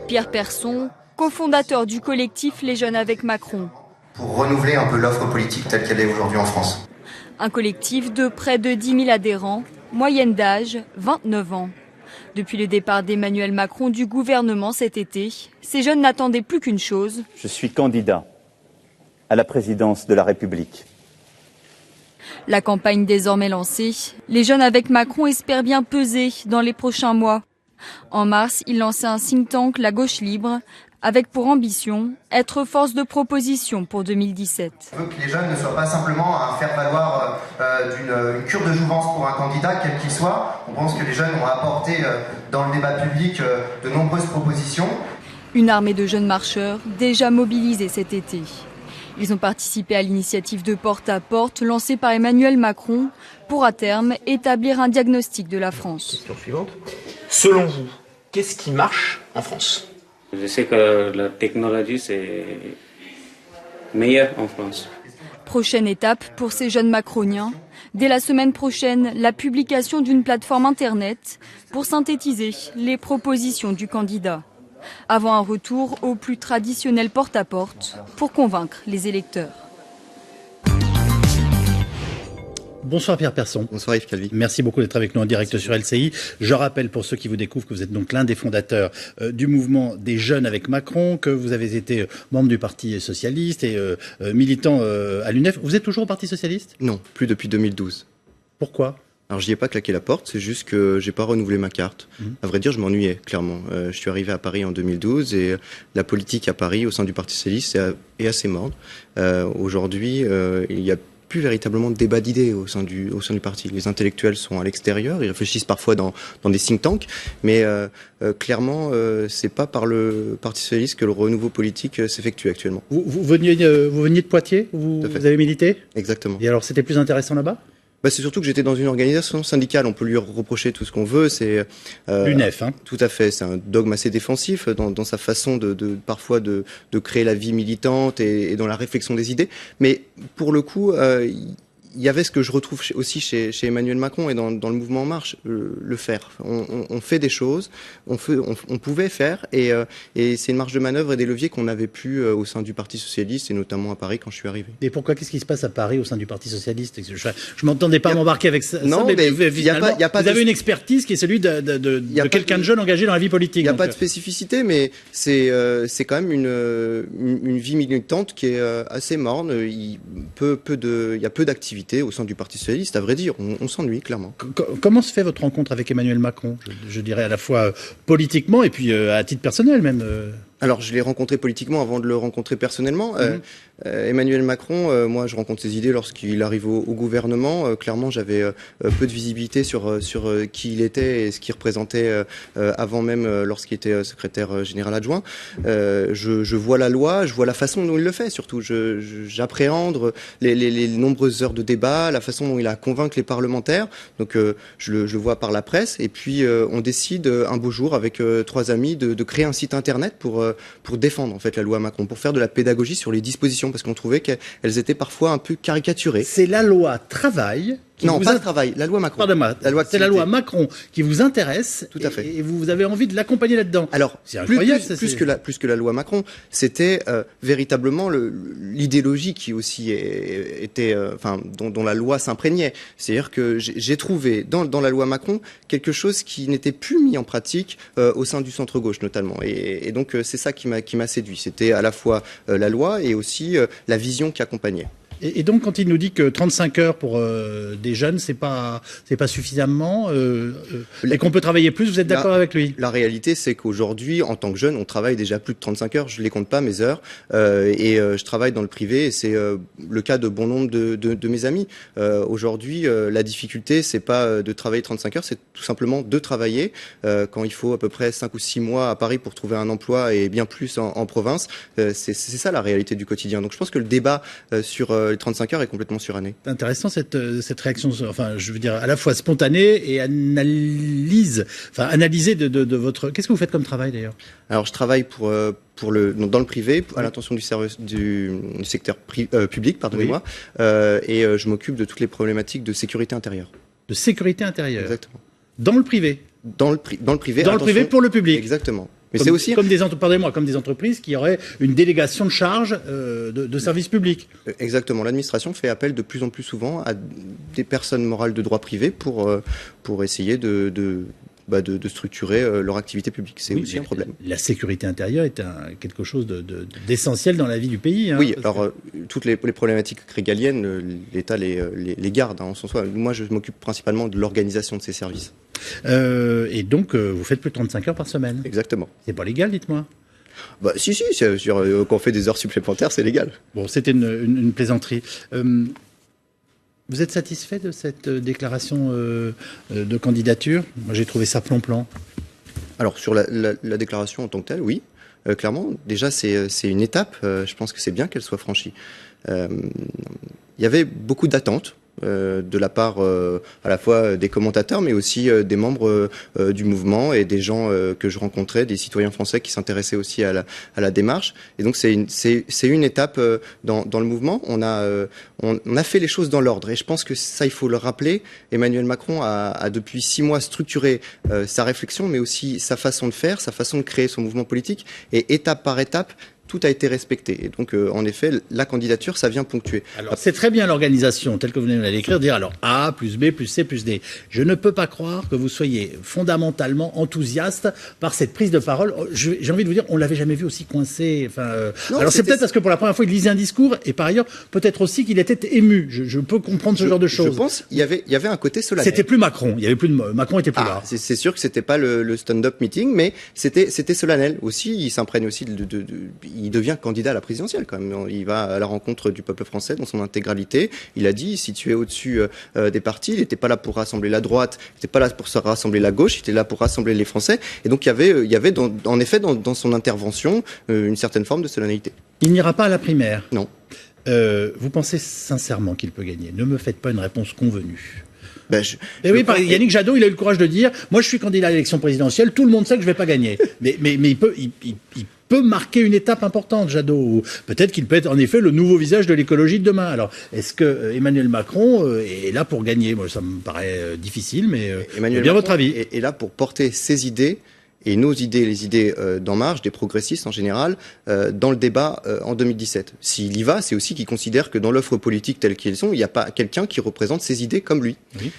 Pierre Persson, cofondateur du collectif Les Jeunes avec Macron. Pour renouveler un peu l'offre politique telle qu'elle est aujourd'hui en France. Un collectif de près de 10 000 adhérents, moyenne d'âge 29 ans. Depuis le départ d'Emmanuel Macron du gouvernement cet été, ces jeunes n'attendaient plus qu'une chose. Je suis candidat à la présidence de la République. La campagne désormais lancée, les jeunes avec Macron espèrent bien peser dans les prochains mois. En mars, il lançait un think tank, La Gauche Libre, avec pour ambition être force de proposition pour 2017. On veut que les jeunes ne soient pas simplement un faire-valoir d'une cure de jouvence pour un candidat, quel qu'il soit. On pense que les jeunes ont apporté dans le débat public de nombreuses propositions. Une armée de jeunes marcheurs déjà mobilisés cet été. Ils ont participé à l'initiative de porte-à-porte lancée par Emmanuel Macron pour à terme établir un diagnostic de la France. Question suivante. Selon vous, qu'est-ce qui marche en France ? Je sais que la technologie c'est meilleur en France. Prochaine étape pour ces jeunes macroniens. Dès la semaine prochaine, la publication d'une plateforme internet pour synthétiser les propositions du candidat. Avant un retour au plus traditionnel porte-à-porte pour convaincre les électeurs. Bonsoir Pierre Persson. Bonsoir Yves Calvi. Merci beaucoup d'être avec nous en direct sur LCI. Je rappelle pour ceux qui vous découvrent que vous êtes donc l'un des fondateurs du mouvement des jeunes avec Macron, que vous avez été membre du Parti socialiste et militant à l'UNEF. Vous êtes toujours au Parti socialiste ? Non, plus depuis 2012. Pourquoi ? Alors j'y ai pas claqué la porte, c'est juste que j'ai pas renouvelé ma carte. À vrai dire, je m'ennuyais clairement. Je suis arrivé à Paris en 2012 et la politique à Paris au sein du Parti socialiste est assez morne. Aujourd'hui, il y a plus véritablement de débat d'idées au sein du parti. Les intellectuels sont à l'extérieur, ils réfléchissent parfois dans des think tanks, mais clairement, c'est pas par le Parti socialiste que le renouveau politique s'effectue actuellement. Vous veniez de Poitiers ? Vous avez milité ? Exactement. Et alors, c'était plus intéressant là-bas ? C'est surtout que j'étais dans une organisation syndicale. On peut lui reprocher tout ce qu'on veut. C'est l'UNEF, hein. Tout à fait. C'est un dogme assez défensif dans sa façon parfois de créer la vie militante et dans la réflexion des idées. Mais pour le coup, il y avait ce que je retrouve aussi chez Emmanuel Macron et dans le mouvement En Marche, le faire. On fait des choses, on pouvait faire, et c'est une marge de manœuvre et des leviers qu'on n'avait plus au sein du Parti socialiste et notamment à Paris quand je suis arrivé. Et pourquoi ? Qu'est-ce qui se passe à Paris au sein du Parti socialiste ? Je m'entendais pas m'embarquer avec ça. Non, mais vous avez une expertise qui est celui de quelqu'un de jeune engagé dans la vie politique. Il n'y a pas de spécificité, mais c'est quand même une vie militante qui est assez morne. Il y a peu d'activités au sein du Parti socialiste, à vrai dire. On s'ennuie, clairement. Comment se fait votre rencontre avec Emmanuel Macron ? Je dirais à la fois politiquement et puis à titre personnel même. Alors, je l'ai rencontré politiquement avant de le rencontrer personnellement. Emmanuel Macron, moi, je rencontre ses idées lorsqu'il arrive au gouvernement. Clairement, j'avais peu de visibilité sur qui il était et ce qu'il représentait avant même lorsqu'il était secrétaire général adjoint. Je vois la loi, je vois la façon dont il le fait, surtout. J'appréhende les nombreuses heures de débat, la façon dont il a convaincu les parlementaires. Donc, je le vois par la presse. Et puis, on décide un beau jour avec 3 amis de créer un site internet pour défendre en fait la loi Macron, pour faire de la pédagogie sur les dispositions, parce qu'on trouvait qu'elles étaient parfois un peu caricaturées. C'est la loi travail. Non, pas le travail, la loi Macron. Pardon-moi, c'est la loi Macron qui vous intéresse. Tout à fait. Et vous avez envie de l'accompagner là-dedans. Alors, c'est incroyable, plus que la loi Macron, c'était véritablement l'idéologie qui aussi était, dont la loi s'imprégnait. C'est-à-dire que j'ai trouvé dans la loi Macron quelque chose qui n'était plus mis en pratique au sein du centre-gauche notamment. Et donc c'est ça qui m'a séduit. C'était à la fois la loi et aussi la vision qui accompagnait. Et donc, quand il nous dit que 35 heures pour des jeunes, c'est pas suffisamment, et qu'on peut travailler plus, vous êtes d'accord avec lui ? La réalité, c'est qu'aujourd'hui, en tant que jeune, on travaille déjà plus de 35 heures. Je les compte pas, mes heures. Je travaille dans le privé et c'est le cas de bon nombre de mes amis. Aujourd'hui, la difficulté, c'est pas de travailler 35 heures, c'est tout simplement de travailler. Quand il faut à peu près 5 ou 6 mois à Paris pour trouver un emploi et bien plus en province, c'est ça la réalité du quotidien. Donc je pense que le débat sur les 35 heures est complètement suranné. C'est intéressant cette réaction, enfin je veux dire à la fois spontanée et analysée de votre... Qu'est-ce que vous faites comme travail d'ailleurs ? Alors je travaille dans le privé, à l'intention du secteur public, pardonnez-moi, et je m'occupe de toutes les problématiques de sécurité intérieure. De sécurité intérieure ? Exactement. Dans le privé ? Dans le privé. Dans le privé pour le public ? Exactement. Mais c'est aussi comme des entreprises qui auraient une délégation de charges de services publics. Exactement. L'administration fait appel de plus en plus souvent à des personnes morales de droit privé pour essayer de structurer leur activité publique. C'est aussi un problème. La sécurité intérieure est quelque chose d'essentiel dans la vie du pays. Oui, alors toutes les problématiques régaliennes, l'État les garde en son soi. Moi, je m'occupe principalement de l'organisation de ces services. Et donc, vous faites plus de 35 heures par semaine. Exactement. C'est pas légal, dites-moi. Si, quand on fait des heures supplémentaires, c'est légal. Bon, c'était une plaisanterie. Vous êtes satisfait de cette déclaration de candidature? Moi, j'ai trouvé ça plan-plan. Alors, sur la déclaration en tant que telle, oui. Clairement, déjà, c'est une étape. Je pense que c'est bien qu'elle soit franchie. Il y avait beaucoup d'attentes de la part à la fois des commentateurs, mais aussi des membres du mouvement et des gens que je rencontrais, des citoyens français qui s'intéressaient aussi à la démarche. Et donc c'est une étape dans le mouvement. On a fait les choses dans l'ordre, et je pense que ça, il faut le rappeler. Emmanuel Macron a depuis 6 mois structuré sa réflexion, mais aussi sa façon de faire, sa façon de créer son mouvement politique, et étape par étape, tout a été respecté. Et donc, en effet, la candidature, ça vient ponctuer. Alors, c'est très bien l'organisation, telle que vous venez de l'écrire, dire alors A plus B plus C plus D. Je ne peux pas croire que vous soyez fondamentalement enthousiaste par cette prise de parole. J'ai envie de vous dire, on l'avait jamais vu aussi coincé. Alors, c'est peut-être parce que pour la première fois, il lisait un discours, et par ailleurs, peut-être aussi qu'il était ému. Je peux comprendre ce genre de choses. Je pense qu'il y avait un côté solennel. C'était plus Macron. Il y avait plus de Macron était plus là. C'est sûr que c'était pas le stand-up meeting, mais c'était solennel aussi. Il s'imprègne aussi il devient candidat à la présidentielle quand même. Il va à la rencontre du peuple français dans son intégralité. Il a dit, situé au-dessus des partis, il n'était pas là pour rassembler la droite, il n'était pas là pour se rassembler la gauche, il était là pour rassembler les Français. Et donc il y avait en effet dans son intervention une certaine forme de solennité. Il n'ira pas à la primaire? Non. Vous pensez sincèrement qu'il peut gagner? Ne me faites pas une réponse convenue. Yannick Jadot, il a eu le courage de dire, moi je suis candidat à l'élection présidentielle, tout le monde sait que je vais pas gagner. Mais il peut marquer une étape importante, Jadot. Peut-être qu'il peut être en effet le nouveau visage de l'écologie de demain. Alors, est-ce que Emmanuel Macron est là pour gagner? Moi, ça me paraît difficile, mais Emmanuel bien Macron votre avis. est là pour porter ses idées et nos idées, les idées d'En Marche, des progressistes en général, dans le débat en 2017. S'il y va, c'est aussi qu'il considère que dans l'offre politique telle qu'ils sont, il n'y a pas quelqu'un qui représente ses idées comme lui. Oui.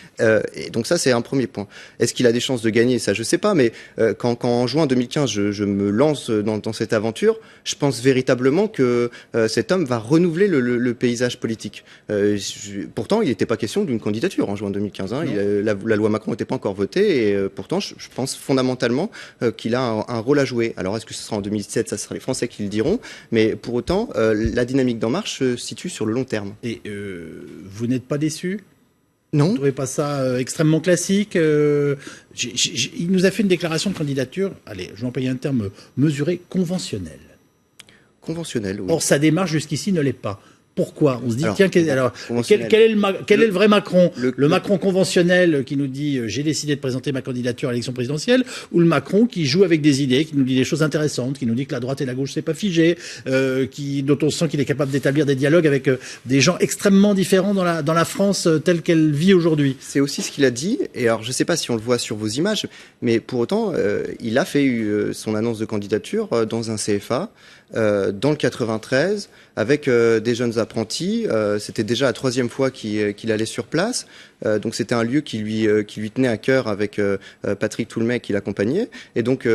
Et donc ça, c'est un premier point. Est-ce qu'il a des chances de gagner? Ça, je sais pas, mais quand en juin 2015, je me lance dans cette aventure, je pense véritablement que cet homme va renouveler le paysage politique. Pourtant, il n'était pas question d'une candidature en juin 2015. Hein. La loi Macron n'était pas encore votée, et pourtant, je pense fondamentalement qu'il a un rôle à jouer. Alors, est-ce que ce sera en 2017? Ça sera les Français qui le diront. Mais pour autant, la dynamique d'En Marche se situe sur le long terme. Et vous n'êtes pas déçu? Non. Vous ne trouvez pas ça extrêmement classique? Il nous a fait une déclaration de candidature, allez, je vais employer un terme mesuré, conventionnel. Conventionnel, oui. Or, sa démarche jusqu'ici ne l'est pas. Pourquoi? On se dit, quel est le vrai Macron? Le Macron conventionnel qui nous dit j'ai décidé de présenter ma candidature à l'élection présidentielle, ou le Macron qui joue avec des idées, qui nous dit des choses intéressantes, qui nous dit que la droite et la gauche c'est pas figé, dont on sent qu'il est capable d'établir des dialogues avec des gens extrêmement différents dans la France telle qu'elle vit aujourd'hui? C'est aussi ce qu'il a dit, et alors je sais pas si on le voit sur vos images, mais pour autant il a fait son annonce de candidature dans un CFA, dans le 93, avec des jeunes apprentis. C'était déjà la 3e fois qu'il allait sur place. Donc c'était un lieu qui lui tenait à cœur, avec Patrick Toulmay qui l'accompagnait. Et donc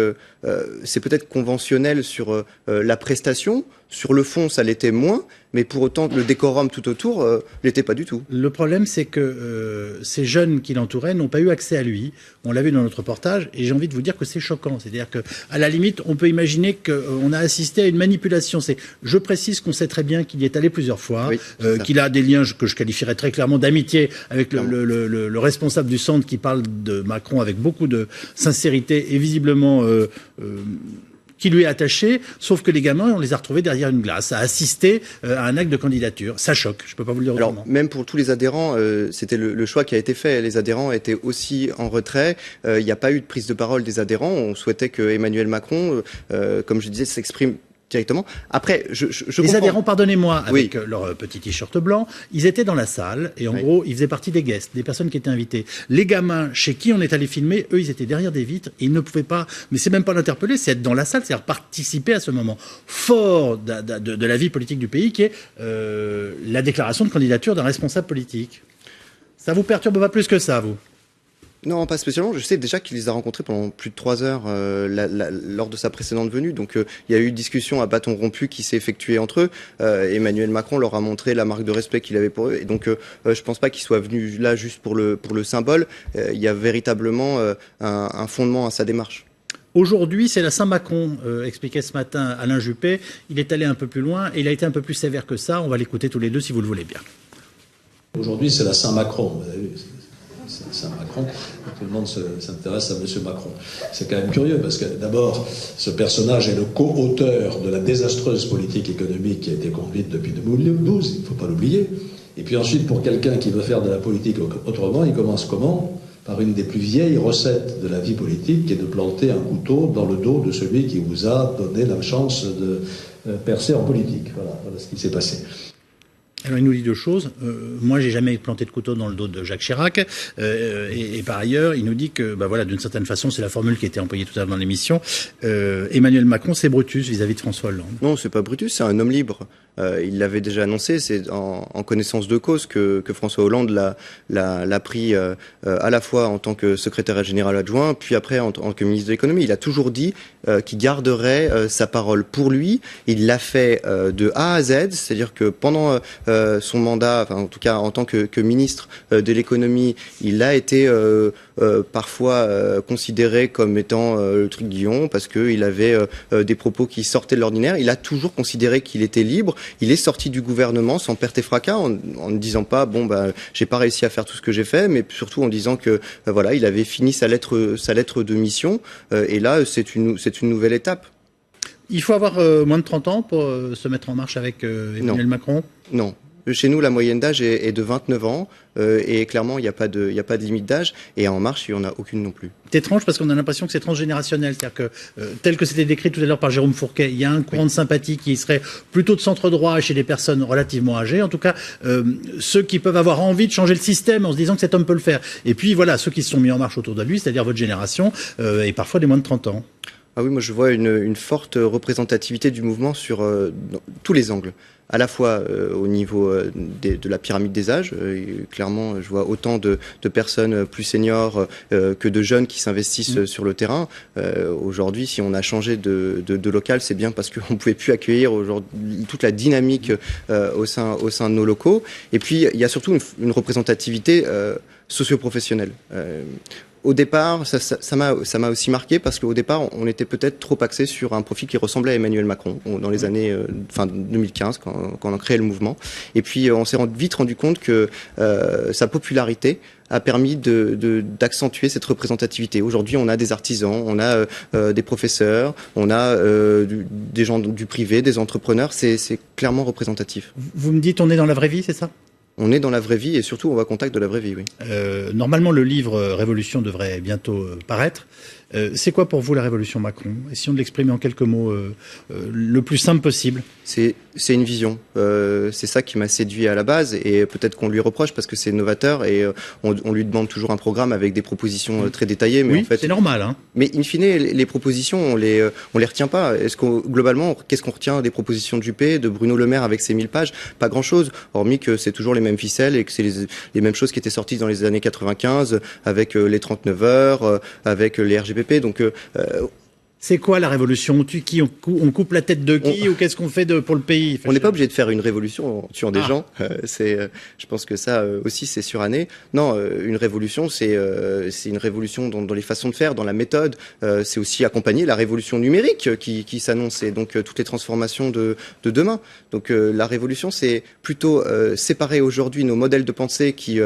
c'est peut-être conventionnel sur la prestation. Sur le fond, ça l'était moins, mais pour autant, le décorum tout autour l'était pas du tout. Le problème, c'est que ces jeunes qui l'entouraient n'ont pas eu accès à lui. On l'a vu dans notre reportage, et j'ai envie de vous dire que c'est choquant. C'est-à-dire que, à la limite, on peut imaginer qu'on a assisté à une manipulation. Je précise qu'on sait très bien qu'il y est allé plusieurs fois, oui, qu'il a des liens que je qualifierais très clairement d'amitié avec le responsable du centre qui parle de Macron avec beaucoup de sincérité et visiblement qui lui est attaché, sauf que les gamins, on les a retrouvés derrière une glace, à assister à un acte de candidature. Ça choque, je peux pas vous le dire autrement. Alors, même pour tous les adhérents, c'était le choix qui a été fait. Les adhérents étaient aussi en retrait. Il n'y a pas eu de prise de parole des adhérents. On souhaitait que Emmanuel Macron, comme je disais, s'exprime directement. Après, je les comprends. adhérents, pardonnez-moi, avec Oui. leur petit t-shirt blanc, ils étaient dans la salle et en gros, ils faisaient partie des guests, des personnes qui étaient invitées. Les gamins chez qui on est allé filmer, eux, ils étaient derrière des vitres et ils ne pouvaient pas, mais c'est même pas l'interpeller, c'est être dans la salle, c'est-à-dire participer à ce moment fort de la vie politique du pays qui est la déclaration de candidature d'un responsable politique. Ça vous perturbe pas plus que ça, vous? Non, pas spécialement. Je sais déjà qu'il les a rencontrés pendant plus de 3 heures lors de sa précédente venue. Donc, il y a eu une discussion à bâton rompu qui s'est effectuée entre eux. Emmanuel Macron leur a montré la marque de respect qu'il avait pour eux. Et donc, je pense pas qu'il soit venu là juste pour le symbole. Il y a véritablement un fondement à sa démarche. Aujourd'hui, c'est la Saint-Macron, expliquait ce matin Alain Juppé. Il est allé un peu plus loin et il a été un peu plus sévère que ça. On va l'écouter tous les deux si vous le voulez bien. Aujourd'hui, c'est la Saint-Macron. Vous avez vu, c'est Saint-Macron. Tout le monde s'intéresse à M. Macron. C'est quand même curieux parce que d'abord, ce personnage est le co-auteur de la désastreuse politique économique qui a été conduite depuis 2012. Il ne faut pas l'oublier. Et puis ensuite, pour quelqu'un qui veut faire de la politique autrement, il commence comment ? Par une des plus vieilles recettes de la vie politique, qui est de planter un couteau dans le dos de celui qui vous a donné la chance de percer en politique. Voilà ce qui s'est passé. Alors il nous dit deux choses. Moi, j'ai jamais planté de couteau dans le dos de Jacques Chirac. Et par ailleurs, il nous dit que, voilà, d'une certaine façon, c'est la formule qui a été employée tout à l'heure dans l'émission. Emmanuel Macron, c'est Brutus vis-à-vis de François Hollande. Non, c'est pas Brutus, c'est un homme libre. Il l'avait déjà annoncé, c'est en connaissance de cause que François Hollande l'a pris à la fois en tant que secrétaire général adjoint, puis après en tant que ministre de l'économie. Il a toujours dit qu'il garderait sa parole pour lui. Il l'a fait de A à Z, c'est-à-dire que pendant son mandat, enfin en tout cas en tant que ministre de l'économie, il a été parfois considéré comme étant le truc Guillon parce qu'il avait des propos qui sortaient de l'ordinaire. Il a toujours considéré qu'il était libre. Il est sorti du gouvernement sans perte et fracas en ne disant pas j'ai pas réussi à faire tout ce que j'ai fait, mais surtout en disant que voilà, il avait fini sa lettre de mission et là c'est une nouvelle étape. Il faut avoir moins de 30 ans pour se mettre en marche avec Emmanuel Macron ? Non. Chez nous, la moyenne d'âge est de 29 ans et clairement, il n'y a pas de limite d'âge et En Marche, il n'y en a aucune non plus. C'est étrange parce qu'on a l'impression que c'est transgénérationnel. C'est-à-dire que, tel que c'était décrit tout à l'heure par Jérôme Fourquet, il y a un courant de sympathie qui serait plutôt de centre-droit chez des personnes relativement âgées. En tout cas, ceux qui peuvent avoir envie de changer le système en se disant que cet homme peut le faire. Et puis voilà, ceux qui se sont mis en marche autour de lui, c'est-à-dire votre génération, et parfois des moins de 30 ans. Ah oui, moi je vois une forte représentativité du mouvement sur tous les angles. À la fois au niveau de la pyramide des âges. Clairement, je vois autant de personnes plus seniors que de jeunes qui s'investissent sur le terrain. Aujourd'hui, si on a changé de local, c'est bien parce qu'on ne pouvait plus accueillir toute la dynamique au sein de nos locaux. Et puis, il y a surtout une représentativité socio-professionnelle. Au départ, ça m'a aussi marqué parce qu'au départ, on était peut-être trop axé sur un profil qui ressemblait à Emmanuel Macron dans les années 2015 quand on a créé le mouvement. Et puis, on s'est vite rendu compte que sa popularité a permis d'accentuer cette représentativité. Aujourd'hui, on a des artisans, on a des professeurs, on a des gens du privé, des entrepreneurs. C'est clairement représentatif. Vous me dites, on est dans la vraie vie, c'est ça ? On est dans la vraie vie et surtout on va au contact de la vraie vie, oui. Normalement, le livre Révolution devrait bientôt paraître. C'est quoi pour vous la Révolution Macron ? Essayons de l'exprimer en quelques mots le plus simple possible. C'est une vision. C'est ça qui m'a séduit à la base et peut-être qu'on lui reproche parce que c'est novateur et on lui demande toujours un programme avec des propositions très détaillées. Mais oui, en fait, c'est normal. Hein. Mais in fine, les propositions, on les retient pas. Globalement, qu'est-ce qu'on retient des propositions de Juppé, de Bruno Le Maire avec ses 1000 pages ? Pas grand-chose, hormis que c'est toujours les mêmes ficelles et que c'est les mêmes choses qui étaient sorties dans les années 95 avec les 39 heures, avec les RGPP. Donc, c'est quoi la révolution ? On coupe la tête de qui ou qu'est-ce qu'on fait pour le pays ? On n'est pas obligé de faire une révolution en tuant des gens. Je pense que ça aussi c'est suranné. Non, une révolution c'est une révolution dans les façons de faire, dans la méthode. C'est aussi accompagner la révolution numérique qui s'annonce et donc toutes les transformations de demain. Donc la révolution c'est plutôt séparer aujourd'hui nos modèles de pensée qui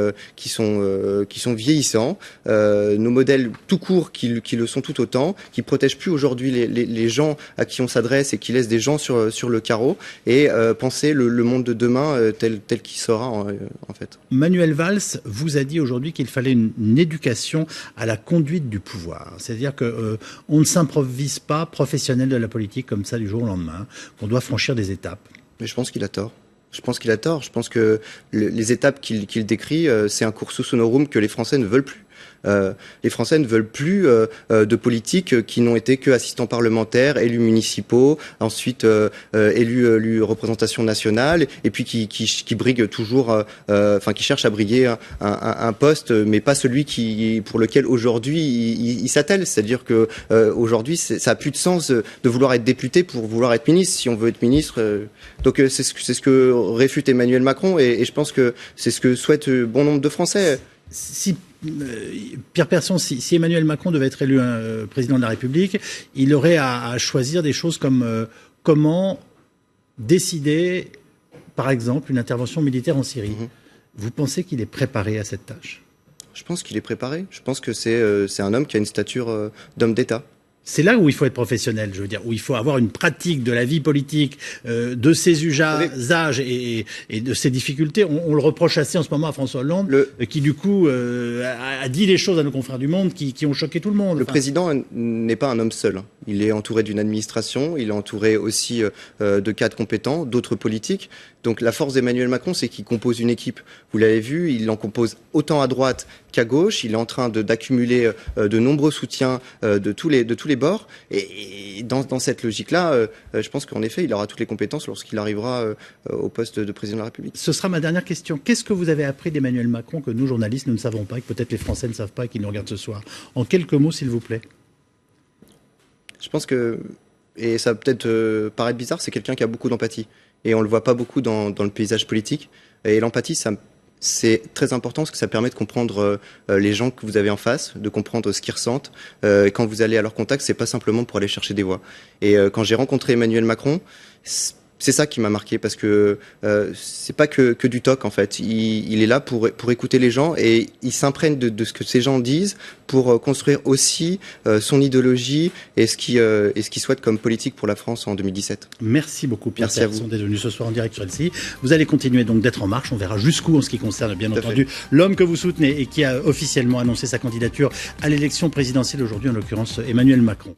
sont vieillissants, nos modèles tout court qui le sont tout autant, qui protègent plus aujourd'hui aujourd'hui les gens à qui on s'adresse et qui laissent des gens sur le carreau et penser le monde de demain tel qu'il sera en fait. Manuel Valls vous a dit aujourd'hui qu'il fallait une éducation à la conduite du pouvoir. C'est-à-dire que on ne s'improvise pas professionnel de la politique comme ça du jour au lendemain, qu'on doit franchir des étapes. Mais je pense qu'il a tort. Je pense que les étapes qu'il décrit, c'est un cursus honorum que les Français ne veulent plus. Les Français ne veulent plus de politiques qui n'ont été que assistants parlementaires, élus municipaux, ensuite élus représentation nationale, et puis qui briguent toujours, qui cherchent à briguer un poste, mais pas celui pour lequel aujourd'hui il s'attelle. C'est-à-dire que aujourd'hui, ça a plus de sens de vouloir être député pour vouloir être ministre. Si on veut être ministre, donc c'est ce que réfute Emmanuel Macron, et je pense que c'est ce que souhaitent bon nombre de Français. Pierre Persson, si Emmanuel Macron devait être élu président de la République, il aurait à choisir des choses comme comment décider, par exemple, une intervention militaire en Syrie. Vous pensez qu'il est préparé à cette tâche? Je pense qu'il est préparé. Je pense que c'est un homme qui a une stature d'homme d'État. C'est là où il faut être professionnel, je veux dire, où il faut avoir une pratique de la vie politique, de ses usages et de ses difficultés. On le reproche assez en ce moment à François Hollande, qui du coup a dit les choses à nos confrères du Monde qui ont choqué tout le monde. Le président n'est pas un homme seul. Il est entouré d'une administration, il est entouré aussi de cadres compétents, d'autres politiques. Donc la force d'Emmanuel Macron, c'est qu'il compose une équipe. Vous l'avez vu, il en compose autant à droite qu'à gauche. Il est en train d'accumuler de nombreux soutiens de tous les bords. Et dans cette logique-là, je pense qu'en effet, il aura toutes les compétences lorsqu'il arrivera au poste de président de la République. Ce sera ma dernière question. Qu'est-ce que vous avez appris d'Emmanuel Macron que nous, journalistes, nous ne savons pas, et que peut-être les Français ne savent pas et qui nous regardent ce soir? En quelques mots, s'il vous plaît. Je pense que, et ça va peut-être paraître bizarre, c'est quelqu'un qui a beaucoup d'empathie. Et on le voit pas beaucoup dans le paysage politique. Et l'empathie, c'est très important parce que ça permet de comprendre les gens que vous avez en face, de comprendre ce qu'ils ressentent. Quand vous allez à leur contact, c'est pas simplement pour aller chercher des voix. Et quand j'ai rencontré Emmanuel Macron, c'est ça qui m'a marqué parce que c'est pas que du toc en fait. Il est là pour écouter les gens et il s'imprègne de ce que ces gens disent pour construire aussi son idéologie et ce qu'il souhaite comme politique pour la France en 2017. Merci beaucoup Pierre Persson d'être venu ce soir en direct sur LCI. Vous allez continuer donc d'être en marche. On verra jusqu'où en ce qui concerne bien entendu l'homme que vous soutenez et qui a officiellement annoncé sa candidature à l'élection présidentielle aujourd'hui, en l'occurrence Emmanuel Macron.